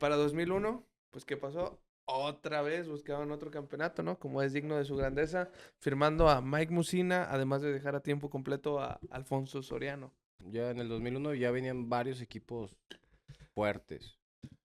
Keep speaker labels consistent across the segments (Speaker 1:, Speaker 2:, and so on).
Speaker 1: para 2001, pues ¿qué pasó? Otra vez buscaban otro campeonato, ¿no? Como es digno de su grandeza, firmando a Mike Mussina, además de dejar a tiempo completo a Alfonso Soriano.
Speaker 2: Ya en el 2001 ya venían varios equipos fuertes.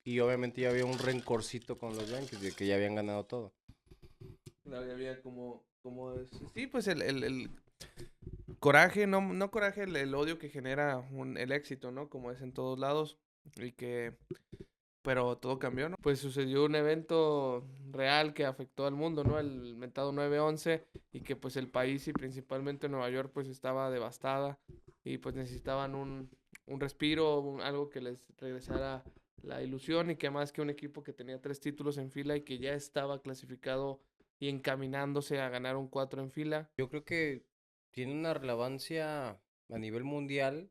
Speaker 2: Y obviamente ya había un rencorcito con los Yankees de que ya habían ganado todo.
Speaker 1: Claro, ya había sí, pues el coraje, no coraje, el odio que genera el éxito, ¿no? Como es en todos lados. Y que pero todo cambió, ¿no? Pues sucedió un evento real que afectó al mundo, ¿no? El mentado 9/11 y que pues el país y principalmente Nueva York pues estaba devastada y pues necesitaban un respiro, algo que les regresara la ilusión y que más que un equipo que tenía 3 títulos en fila y que ya estaba clasificado y encaminándose a ganar un 4 en fila.
Speaker 2: Yo creo que tiene una relevancia a nivel mundial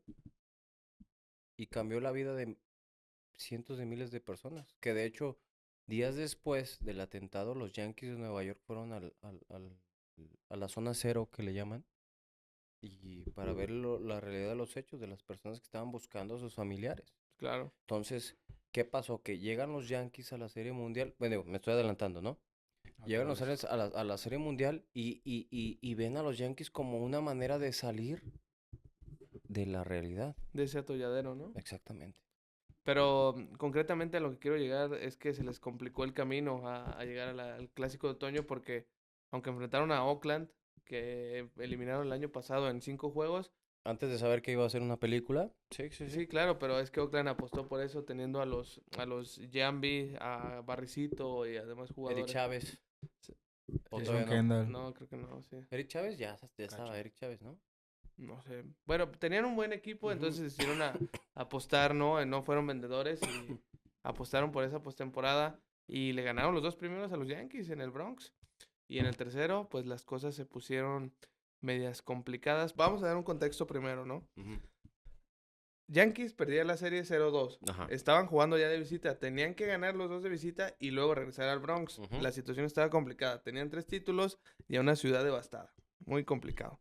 Speaker 2: y cambió la vida de cientos de miles de personas. Que de hecho, días después del atentado, los Yankees de Nueva York fueron a la zona cero que le llaman. Y para ver la realidad de los hechos de las personas que estaban buscando a sus familiares.
Speaker 1: Claro.
Speaker 2: Entonces, ¿qué pasó? Que llegan los Yankees a la Serie Mundial. Bueno, digo, me estoy adelantando, ¿no? Llegan los Yankees a la Serie Mundial y ven a los Yankees como una manera de salir de la realidad.
Speaker 1: De ese atolladero, ¿no?
Speaker 2: Exactamente.
Speaker 1: Pero concretamente a lo que quiero llegar es que se les complicó el camino a llegar al Clásico de Otoño porque aunque enfrentaron a Oakland, que eliminaron el año pasado en 5 juegos,
Speaker 2: Antes de saber que iba a ser una película. Sí, sí, sí.
Speaker 1: sí, claro, pero es que Oakland apostó por eso teniendo a los Giambi, a Barricito y además
Speaker 2: Eric
Speaker 1: jugadores.
Speaker 2: Chávez.
Speaker 1: Sí,
Speaker 2: O
Speaker 3: Jason
Speaker 2: todavía no.
Speaker 3: Kendall.
Speaker 1: no, creo que no, sí.
Speaker 2: Eric Chávez ya estaba
Speaker 3: Cacho.
Speaker 2: Eric Chávez, ¿no?
Speaker 1: No sé. Bueno, tenían un buen equipo,
Speaker 2: Ujú.
Speaker 1: entonces decidieron apostar, ¿no? No fueron vendedores y apostaron por esa postemporada y le ganaron los 2 primeros a los Yankees en el Bronx. Y en el tercero, pues las cosas se pusieron medias complicadas. Vamos a dar un contexto primero, ¿no?
Speaker 2: Ujú.
Speaker 1: Yankees perdían la serie 0-2.
Speaker 2: Ajá.
Speaker 1: Estaban jugando ya de visita. Tenían que ganar los 2 de visita y luego regresar al Bronx.
Speaker 2: Ujú.
Speaker 1: La situación estaba complicada. Tenían 3 títulos y a una ciudad devastada. Muy complicado.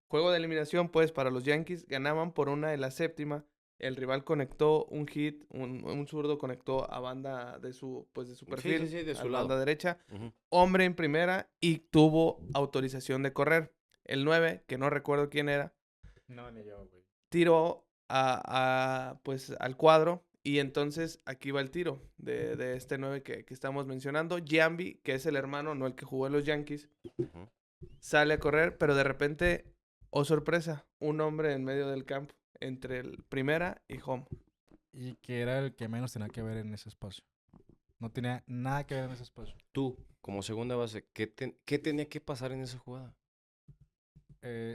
Speaker 1: Juego de eliminación, pues, para los Yankees. Ganaban por una en la séptima. El rival conectó un hit, un zurdo conectó a banda de su
Speaker 2: Sí,
Speaker 1: perfil,
Speaker 2: sí, sí, de
Speaker 1: a
Speaker 2: su
Speaker 1: la banda
Speaker 2: lado.
Speaker 1: derecha.
Speaker 2: Ujú.
Speaker 1: Hombre en primera y tuvo autorización de correr. El 9, que no recuerdo quién era,
Speaker 3: No, ni yo, güey.
Speaker 1: tiró pues, al cuadro. Y entonces aquí va el tiro de este 9 que estamos mencionando. Giambi, que es el hermano, no el que jugó en los Yankees,
Speaker 2: Ujú.
Speaker 1: sale a correr, pero de repente, oh sorpresa, un hombre en medio del campo, entre el primera y home.
Speaker 3: Y que era el que menos tenía que ver en ese espacio. No tenía nada que ver en ese espacio.
Speaker 2: Tú, como segunda base, ¿qué tenía que pasar en esa jugada?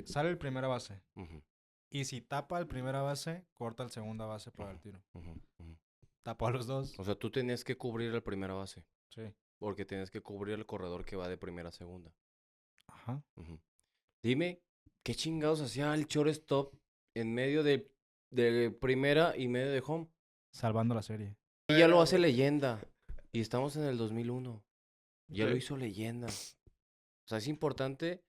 Speaker 3: Sale el primera base.
Speaker 2: Ujú,
Speaker 3: Y si tapa el primera base, corta el segunda base para el tiro.
Speaker 2: ujú, ujú.
Speaker 3: Tapó a los dos.
Speaker 2: O sea, tú tenías que cubrir la primera base,
Speaker 3: Sí.
Speaker 2: porque tenías que cubrir el corredor que va de primera a segunda.
Speaker 3: Ajá.
Speaker 2: Ujú. Dime, ¿qué chingados hacía el shortstop en medio de primera y medio de home?
Speaker 3: Salvando la serie.
Speaker 2: Y ya lo hace leyenda. Y estamos en el 2001. Ya lo
Speaker 1: Sí.
Speaker 2: hizo leyenda. O sea, es importante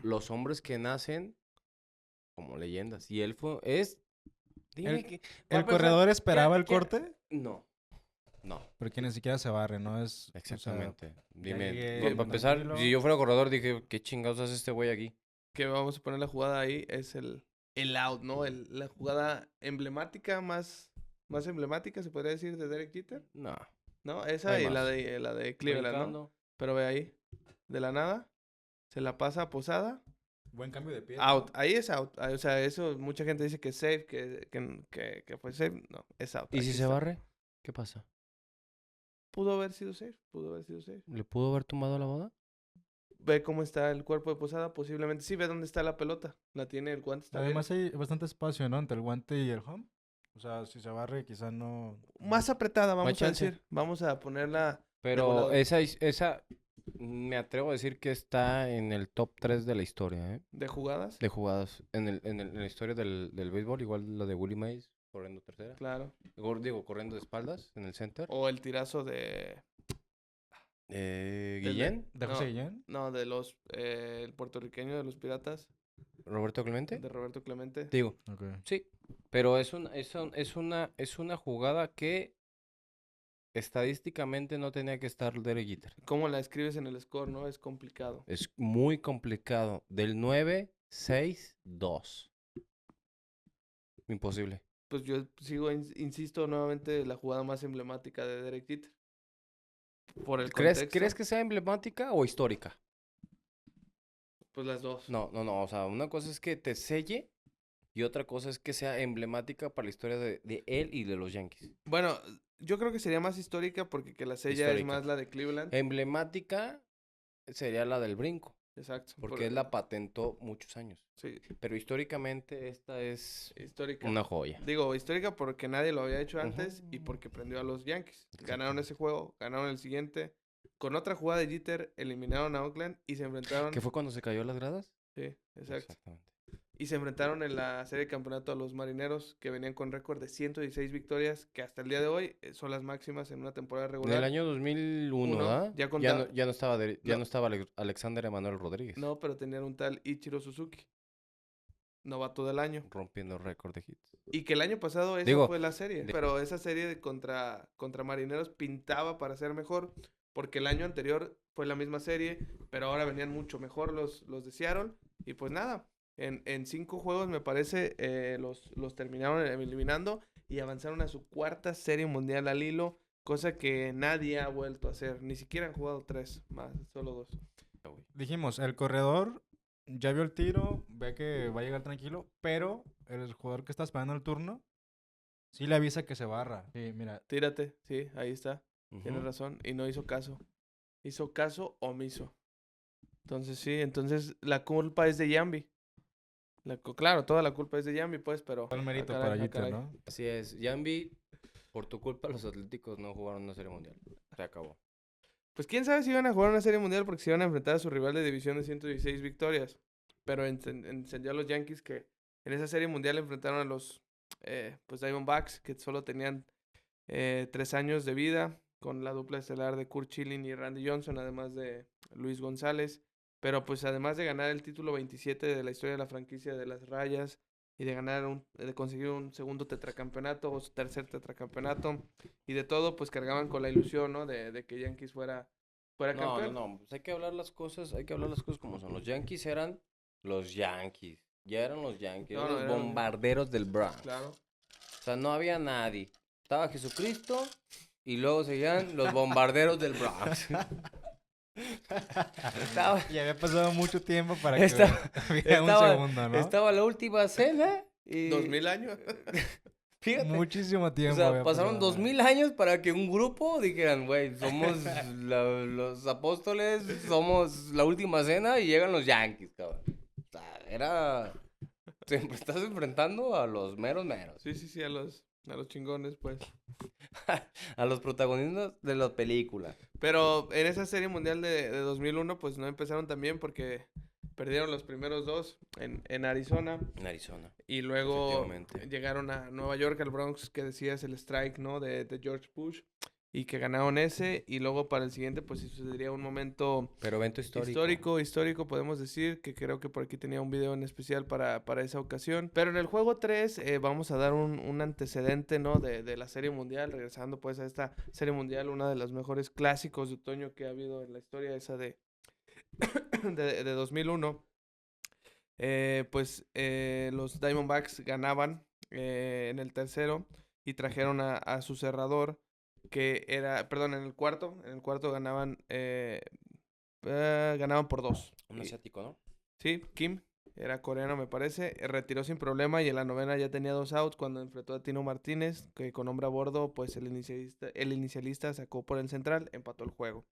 Speaker 2: los hombres que nacen como leyendas. Y él Dime
Speaker 3: El,
Speaker 2: que...
Speaker 3: el corredor esperaba el corte,
Speaker 2: No, no.
Speaker 3: porque ni siquiera se barre, ¿no? Es,
Speaker 2: Exactamente.
Speaker 3: ya
Speaker 2: Dime,
Speaker 3: llegué
Speaker 2: para empezar,
Speaker 3: tranquilo.
Speaker 2: si yo fuera corredor, dije, ¿qué chingados hace este güey aquí?
Speaker 1: Que vamos a poner la jugada ahí, es el out, ¿no? La jugada emblemática, más emblemática, se podría decir, de Derek Jeter,
Speaker 2: No,
Speaker 1: ¿no?
Speaker 2: hay
Speaker 1: Esa y
Speaker 2: más.
Speaker 1: la de Cleveland, ¿no?
Speaker 2: Brincando.
Speaker 1: Pero ve ahí, de la nada, se la pasa a Posada,
Speaker 3: Buen cambio de pie.
Speaker 1: out. Ahí es out. O sea, eso mucha gente dice que es safe, que fue safe. No, es out.
Speaker 2: ¿Y si
Speaker 1: Aquí
Speaker 2: se
Speaker 1: está.
Speaker 2: barre? ¿Qué pasa?
Speaker 1: Pudo haber sido safe, pudo haber sido safe.
Speaker 2: ¿Le pudo haber tumbado la boda?
Speaker 1: Ve cómo está el cuerpo de Posada, posiblemente sí, ve dónde está la pelota. La tiene, el guante está bien.
Speaker 3: Además hay bastante espacio, ¿no? Entre el guante y el home. O sea, si se barre, quizá no.
Speaker 1: Más apretada,
Speaker 2: Más
Speaker 1: vamos a
Speaker 2: chance.
Speaker 1: decir. Vamos a ponerla de
Speaker 2: Pero
Speaker 1: volado.
Speaker 2: esa me atrevo a decir que está en el top 3 de la historia, ¿eh?
Speaker 1: ¿De jugadas?
Speaker 2: De jugadas. En la historia del béisbol, igual la de Willie Mays corriendo tercera.
Speaker 1: Claro.
Speaker 2: Digo, corriendo de espaldas en el center.
Speaker 1: O el tirazo de...
Speaker 2: Guillén,
Speaker 3: ¿De José Guillén?
Speaker 1: No, el puertorriqueño de los Piratas,
Speaker 2: Roberto Clemente.
Speaker 1: de Roberto Clemente.
Speaker 2: Digo,
Speaker 3: Ok.
Speaker 2: sí. Pero es una jugada que estadísticamente no tenía que estar Derek Jeter.
Speaker 1: ¿Cómo la escribes en el score, no? Es complicado.
Speaker 2: Es muy complicado. Del 9-6-2. Imposible.
Speaker 1: Pues yo sigo, insisto nuevamente, la jugada más emblemática de Derek Jeter. Por el
Speaker 2: ¿Crees
Speaker 1: contexto,
Speaker 2: que sea emblemática o histórica?
Speaker 1: pues las dos.
Speaker 2: No. O sea, una cosa es que te selle y otra cosa es que sea emblemática para la historia de él y de los Yankees.
Speaker 1: Bueno, yo creo que sería más histórica porque que la sella es
Speaker 2: Histórica.
Speaker 1: más la de Cleveland.
Speaker 2: Emblemática sería la del brinco,
Speaker 1: Exacto.
Speaker 2: porque él la patentó muchos años.
Speaker 1: Sí,
Speaker 2: Pero históricamente esta es
Speaker 1: histórica.
Speaker 2: una joya.
Speaker 1: Digo, histórica porque nadie lo había hecho
Speaker 2: Ujú.
Speaker 1: antes y porque prendió a los Yankees.
Speaker 2: Exacto.
Speaker 1: Ganaron ese juego, ganaron el siguiente. Con otra jugada de Jeter, eliminaron a Oakland y se enfrentaron...
Speaker 2: ¿Qué fue cuando se cayó las gradas?
Speaker 1: Sí, exacto.
Speaker 2: Exactamente.
Speaker 1: Y se enfrentaron en la serie de campeonato a los Marineros, que venían con récord de 116 victorias, que hasta el día de hoy son las máximas en una temporada
Speaker 2: En
Speaker 1: regular.
Speaker 2: el año 2001,
Speaker 1: Uno,
Speaker 2: ¿verdad?
Speaker 1: ya
Speaker 2: Ya
Speaker 1: contaba-
Speaker 2: no, ya no estaba, ya
Speaker 1: No.
Speaker 2: no estaba Alexander Emanuel Rodríguez
Speaker 1: No, pero tenían un tal Ichiro Suzuki, novato del año.
Speaker 2: rompiendo el récord de hits.
Speaker 1: Y que el año pasado esa
Speaker 2: Digo,
Speaker 1: fue la serie. Pero esa serie contra Marineros pintaba para ser mejor. Porque el año anterior fue la misma serie. Pero ahora venían mucho mejor los de Seattle. Y pues nada. En 5 juegos me parece los terminaron eliminando. Y avanzaron a su cuarta serie mundial al hilo. Cosa que nadie ha vuelto a hacer. Ni siquiera han jugado 3 más. Solo 2.
Speaker 3: Dijimos, el corredor ya vio el tiro, ve que va a llegar tranquilo, pero el jugador que está esperando el turno sí le avisa que se barra. Sí, mira,
Speaker 1: Tírate. Sí, ahí está. Tienes
Speaker 2: Ujú.
Speaker 1: razón. Y no hizo caso. Hizo caso omiso. Entonces sí, entonces la culpa es de Yambi. Claro, toda la culpa es de Yambi, pues, pero...
Speaker 3: todo el mérito
Speaker 1: caray,
Speaker 3: para
Speaker 1: ah,
Speaker 3: Jeter,
Speaker 1: caray.
Speaker 3: ¿no?
Speaker 2: Así es. Yambi, por tu culpa los Atléticos no jugaron una serie mundial. Se acabó.
Speaker 1: Pues quién sabe si iban a jugar una serie mundial porque se iban a enfrentar a su rival de división de 116 victorias. Pero encendió a los Yankees que en esa serie mundial enfrentaron a los pues Diamondbacks, que solo tenían 3 años de vida, con la dupla estelar de Kurt Schilling y Randy Johnson, además de Luis González. Pero pues además de ganar el título 27 de la historia de la franquicia de las Rayas y de de conseguir un segundo tetracampeonato o su tercer tetracampeonato y de todo, pues cargaban con la ilusión, ¿no? De que Yankees fuera campeón.
Speaker 2: No. Pues hay que hablar las cosas como son. Los Yankees eran los Yankees. Ya eran los Yankees.
Speaker 1: No,
Speaker 2: Eran los
Speaker 1: eran-
Speaker 2: bombarderos del Bronx.
Speaker 1: Claro.
Speaker 2: O sea, no había nadie. Estaba Jesucristo y luego seguían los bombarderos del Bronx. Estaba,
Speaker 3: Y había pasado mucho tiempo para que hubiera un
Speaker 2: estaba-
Speaker 3: segundo, ¿no?
Speaker 2: estaba la última cena y...
Speaker 1: 2000 años.
Speaker 2: Fíjate.
Speaker 3: Muchísimo tiempo.
Speaker 2: O sea,
Speaker 3: había
Speaker 2: pasaron
Speaker 3: pasado.
Speaker 2: 2000 años para que un grupo dijeran, güey, somos los apóstoles, somos la última cena y llegan los Yankees, cabrón. O sea, era... Te estás enfrentando a los meros.
Speaker 1: Sí, a los chingones, pues.
Speaker 2: A los protagonistas de la película.
Speaker 1: Pero en esa serie mundial de 2001, pues no empezaron tan bien porque perdieron los primeros 2 en Arizona.
Speaker 2: En Arizona.
Speaker 1: Y luego
Speaker 2: Efectivamente.
Speaker 1: llegaron a Nueva York, al Bronx, que decías el strike, ¿no? De George Bush. Y que ganaron ese. Y luego para el siguiente, pues sí sucedería un momento
Speaker 2: Pero evento histórico.
Speaker 1: histórico, podemos decir. Que creo que por aquí tenía un video en especial para esa ocasión. Pero en el juego 3 vamos a dar un antecedente, ¿no? De la Serie Mundial. Regresando pues a esta Serie Mundial, una de los mejores clásicos de otoño que ha habido en la historia, esa de 2001. Los Diamondbacks ganaban en el tercero y trajeron a su cerrador, que era, perdón, en el cuarto ganaban por 2.
Speaker 2: Un asiático, ¿no?
Speaker 1: Sí, Kim, era coreano me parece, retiró sin problema y en la novena ya tenía 2 outs cuando enfrentó a Tino Martínez, que con hombre a bordo, pues el inicialista sacó por el central, empató el juego.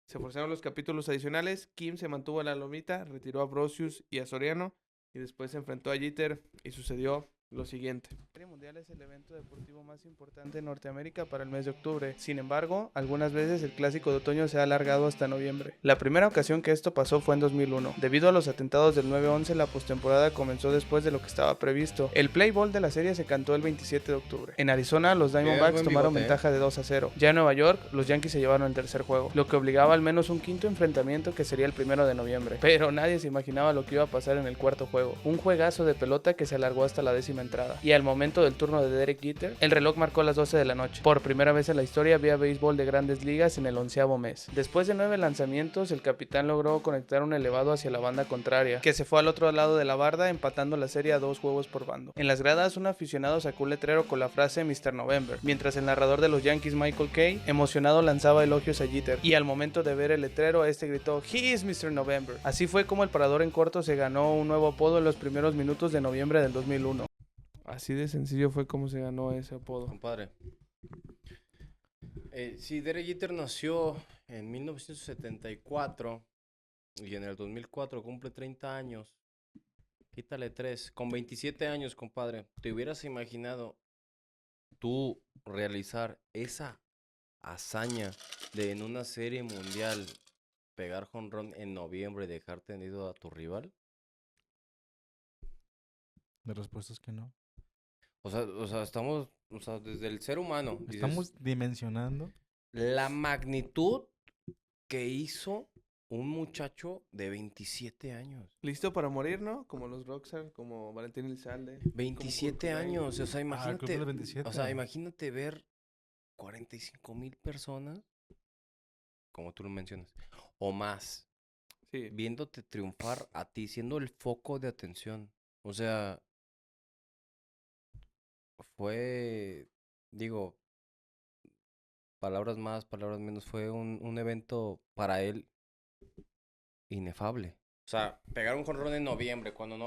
Speaker 1: Se forzaron los capítulos adicionales, Kim se mantuvo en la lomita, retiró a Brosius y a Soriano y después se enfrentó a Jeter y sucedió lo siguiente. La Serie Mundial es el evento deportivo más importante en Norteamérica para el mes de octubre. Sin embargo, algunas veces el clásico de otoño se ha alargado hasta noviembre. La primera ocasión que esto pasó fue en 2001. Debido a los atentados del 9/11, la postemporada comenzó después de lo que estaba previsto. El play ball de la serie se cantó el 27 de octubre. En Arizona, los Diamondbacks
Speaker 2: buen
Speaker 1: tomaron
Speaker 2: bigote,
Speaker 1: ventaja de 2-0. Ya en Nueva York, los Yankees se llevaron el tercer juego, lo que obligaba al menos un quinto enfrentamiento que sería el 1 de noviembre. Pero nadie se imaginaba lo que iba a pasar en el cuarto juego. Un juegazo de pelota que se alargó hasta la 10ª
Speaker 4: entrada. Y al momento del turno de Derek Jeter, el reloj marcó las 12 de la noche. Por primera vez en la historia había béisbol de Grandes Ligas en el 11º mes. Después de 9 lanzamientos, el capitán logró conectar un elevado hacia la banda contraria, que se fue al otro lado de la barda, empatando la serie a 2 juegos por bando. En las gradas, un aficionado sacó un letrero con la frase Mr. November, mientras el narrador de los Yankees, Michael Kay, emocionado lanzaba elogios a Jeter, y al momento de ver el letrero, este gritó "He is Mr. November". Así fue como el parador en corto se ganó un nuevo apodo en los primeros minutos de noviembre del 2001.
Speaker 1: Así de sencillo fue como se ganó ese apodo.
Speaker 2: Compadre. Sí, Derek Jeter nació en 1974 y en el 2004 cumple 30 años. Quítale 3. Con 27 años, compadre, ¿te hubieras imaginado tú realizar esa hazaña de en una serie mundial pegar jonrón en noviembre y dejar tendido a tu rival?
Speaker 3: La respuesta es que no.
Speaker 2: O sea, estamos, o sea, desde el ser humano. Dices,
Speaker 3: Estamos dimensionando.
Speaker 2: la magnitud que hizo un muchacho de 27 años.
Speaker 1: Listo para morir, ¿no? Como los Rockstar, como Valentín Elizalde.
Speaker 2: 27
Speaker 1: Kurt Cobain.
Speaker 2: años, o sea,
Speaker 3: Ah, el club
Speaker 2: imagínate.
Speaker 3: de los 27.
Speaker 2: O sea, imagínate ver 45,000 personas, como tú lo mencionas, o más,
Speaker 1: Sí.
Speaker 2: viéndote triunfar a ti, siendo el foco de atención. O sea, fue, digo, palabras más, palabras menos, fue un evento para él inefable. O sea, pegar un jonrón en noviembre, cuando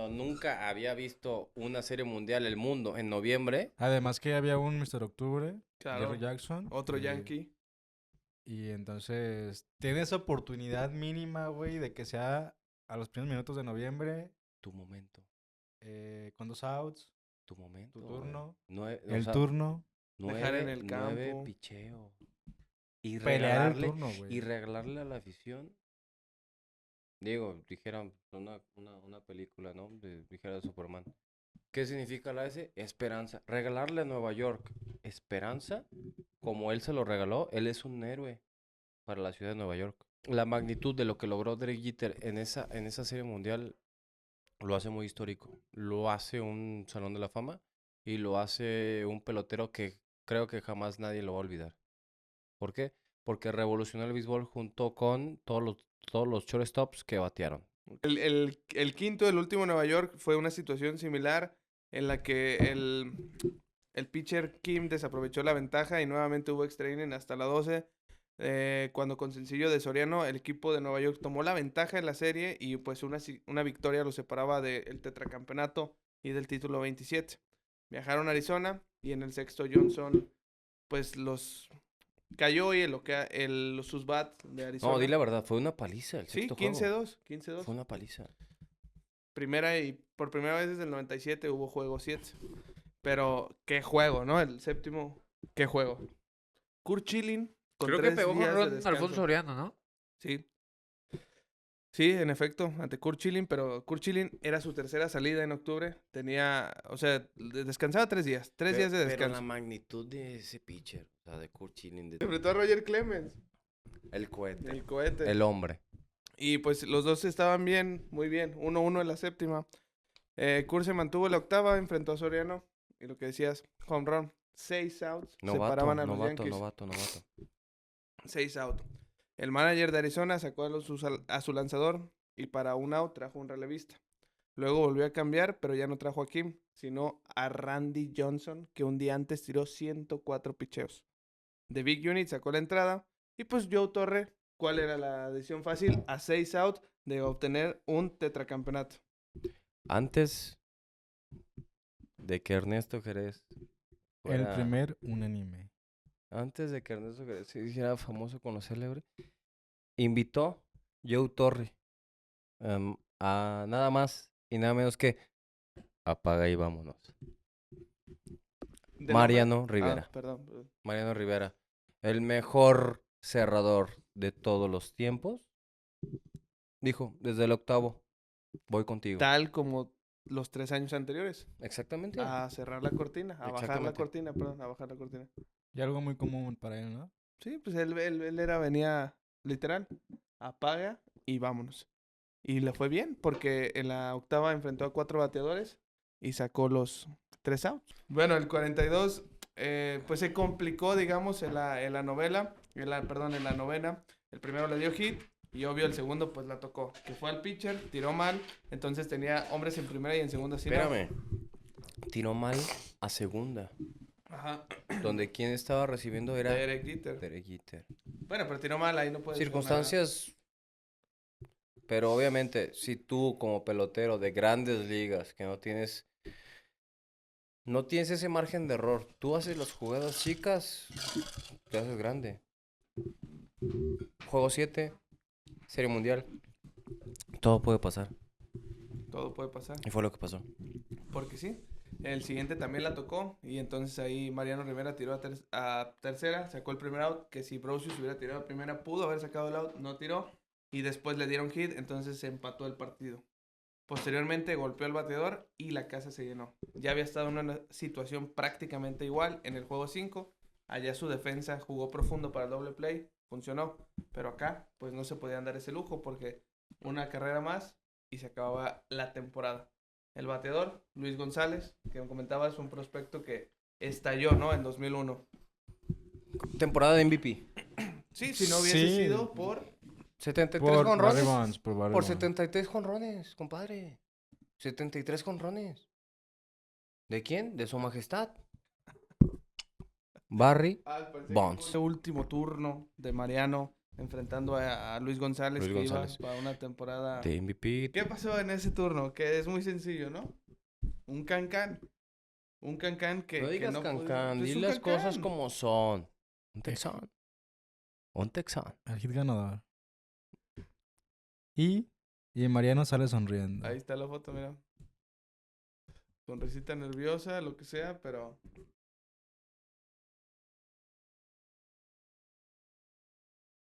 Speaker 2: nunca había visto una serie mundial el mundo en noviembre.
Speaker 3: Además que había un Mr. Octubre,
Speaker 1: Claro.
Speaker 3: Jerry Jackson.
Speaker 1: Otro Yankee.
Speaker 3: Y entonces tienes oportunidad mínima, güey, de que sea a los primeros minutos de noviembre,
Speaker 2: Tu momento,
Speaker 3: con 2 outs,
Speaker 2: tu momento.
Speaker 3: tu
Speaker 2: güey.
Speaker 3: turno,
Speaker 2: O
Speaker 3: el
Speaker 2: sea,
Speaker 3: turno,
Speaker 1: Dejar en el
Speaker 2: nueve
Speaker 1: campo.
Speaker 2: picheo. Y
Speaker 3: pelear el
Speaker 2: regalarle,
Speaker 3: turno,
Speaker 2: y
Speaker 3: güey.
Speaker 2: regalarle a la afición. Digo, dijeran una película, ¿no? Dijera Superman. ¿Qué significa la S? Esperanza. Regalarle a Nueva York esperanza, como él se lo regaló, él es un héroe para la ciudad de Nueva York. La magnitud de lo que logró Derek Jeter en esa serie mundial lo hace muy histórico. Lo hace un Salón de la Fama y lo hace un pelotero que creo que jamás nadie lo va a olvidar. ¿Por qué? Porque revolucionó el béisbol junto con todos los shortstops que batearon.
Speaker 1: El quinto, el último en Nueva York, fue una situación similar en la que el pitcher Kim desaprovechó la ventaja y nuevamente hubo extra inning hasta la 12. Cuando con sencillo de Soriano, el equipo de Nueva York tomó la ventaja en la serie y pues una victoria lo separaba del tetracampeonato y del título 27. Viajaron a Arizona y en el sexto Johnson pues los cayó y sus bats de Arizona.
Speaker 2: No, di la verdad, fue una paliza el
Speaker 1: Sí,
Speaker 2: sexto juego.
Speaker 1: 15-2, 15-2.
Speaker 2: Fue una paliza.
Speaker 1: Por primera vez desde el 97 hubo juego 7. Pero qué juego, ¿no? El séptimo, qué juego. Kurt Schilling con
Speaker 5: Creo que
Speaker 1: 3
Speaker 5: pegó
Speaker 1: días de
Speaker 5: jonrón
Speaker 1: descanso.
Speaker 5: Alfonso Soriano, ¿no?
Speaker 1: Sí. Sí, en efecto, ante Kurt Schilling, pero Kurt Schilling era su tercera salida en octubre. Tenía, o sea, descansaba 3 días. 3 días de
Speaker 2: Pero
Speaker 1: descanso.
Speaker 2: la magnitud de ese pitcher, o sea, de Kurt Schilling,
Speaker 1: Se enfrentó a Roger Clemens,
Speaker 2: el cohete,
Speaker 1: el cohete.
Speaker 2: el hombre.
Speaker 1: Y pues los dos estaban bien, muy bien. 1-1 en la séptima. Kurt se mantuvo en la octava, enfrentó a Soriano. Y lo que decías, home run. 6 outs. Separaban a los Yankees.
Speaker 2: Novato.
Speaker 1: 6 out. El manager de Arizona sacó a su lanzador y para un out trajo un relevista. Luego volvió a cambiar, pero ya no trajo a Kim, sino a Randy Johnson, que un día antes tiró 104 picheos. The Big Unit sacó la entrada y pues Joe Torre, ¿cuál era la decisión fácil? A 6 out de obtener un tetracampeonato.
Speaker 2: Antes de que Ernesto Jerez
Speaker 3: El primer unánime.
Speaker 2: Antes de que Ernesto Jerez se hiciera famoso con lo célebre, invitó Joe Torre a nada más y nada menos que apaga y vámonos. Mariano Rivera.
Speaker 1: Perdón.
Speaker 2: Mariano Rivera, el mejor cerrador de todos los tiempos, dijo, desde el octavo, voy contigo.
Speaker 1: Tal como los 3 años anteriores.
Speaker 2: Exactamente.
Speaker 1: A cerrar la cortina, a bajar la cortina, a bajar la cortina.
Speaker 3: Y algo muy común para él, ¿no?
Speaker 1: Sí, pues él venía literal, apaga y vámonos. Y le fue bien, porque en la octava enfrentó a 4 bateadores y sacó los 3 outs. Bueno, el 42 pues se complicó, digamos, en la novela, en la novena. El primero le dio hit y obvio el segundo pues la tocó, que fue al pitcher, tiró mal, entonces tenía hombres en primera y en segunda. Si no-
Speaker 2: Espérame. Tiró mal a segunda.
Speaker 1: Ajá.
Speaker 2: Donde quien estaba recibiendo era
Speaker 1: Derek Jeter.
Speaker 2: Derek Jeter.
Speaker 1: Bueno, pero tiró mal, ahí no puede
Speaker 2: Circunstancias. Pero obviamente, si tú como pelotero de grandes ligas, que no tienes ese margen de error, tú haces las jugadas chicas, te haces grande. Juego 7, Serie Mundial. Todo puede pasar.
Speaker 1: Todo puede pasar.
Speaker 2: Y fue lo que pasó.
Speaker 1: Porque sí. El siguiente también la tocó y entonces ahí Mariano Rivera tiró a tercera, sacó el primer out, que si Brosius hubiera tirado a primera pudo haber sacado el out, no tiró y después le dieron hit, entonces se empató el partido. Posteriormente golpeó al bateador y la casa se llenó. Ya había estado en una situación prácticamente igual en el juego 5, allá su defensa jugó profundo para el doble play, funcionó, pero acá pues no se podían dar ese lujo porque una carrera más y se acababa la temporada. El bateador, Luis González, que me comentabas, un prospecto que estalló, ¿no? En 2001.
Speaker 2: Temporada de MVP.
Speaker 1: Sí, si no hubiese
Speaker 3: Sí.
Speaker 1: sido por...
Speaker 2: 73
Speaker 3: Por
Speaker 2: jonrones.
Speaker 3: Barry Bonds, por Barry
Speaker 2: Por
Speaker 3: Bonds.
Speaker 2: 73 jonrones, compadre. 73 jonrones. ¿De quién? De su majestad. Barry Bonds.
Speaker 1: Ese último turno de Mariano enfrentando a Luis González,
Speaker 2: Luis
Speaker 1: que
Speaker 2: González.
Speaker 1: iba para una temporada...
Speaker 2: De MVP.
Speaker 1: ¿Qué pasó en ese turno? Que es muy sencillo, ¿no? Un cancán. Un cancán que...
Speaker 2: No
Speaker 1: que
Speaker 2: digas
Speaker 1: no
Speaker 2: cancán,
Speaker 1: pues
Speaker 2: di
Speaker 1: un
Speaker 2: las cosas
Speaker 1: cancán.
Speaker 2: como son. Un texán. Un texán.
Speaker 3: El hit ganador. Y Mariano sale sonriendo.
Speaker 1: Ahí está la foto, mira. Sonrisita nerviosa, lo que sea, pero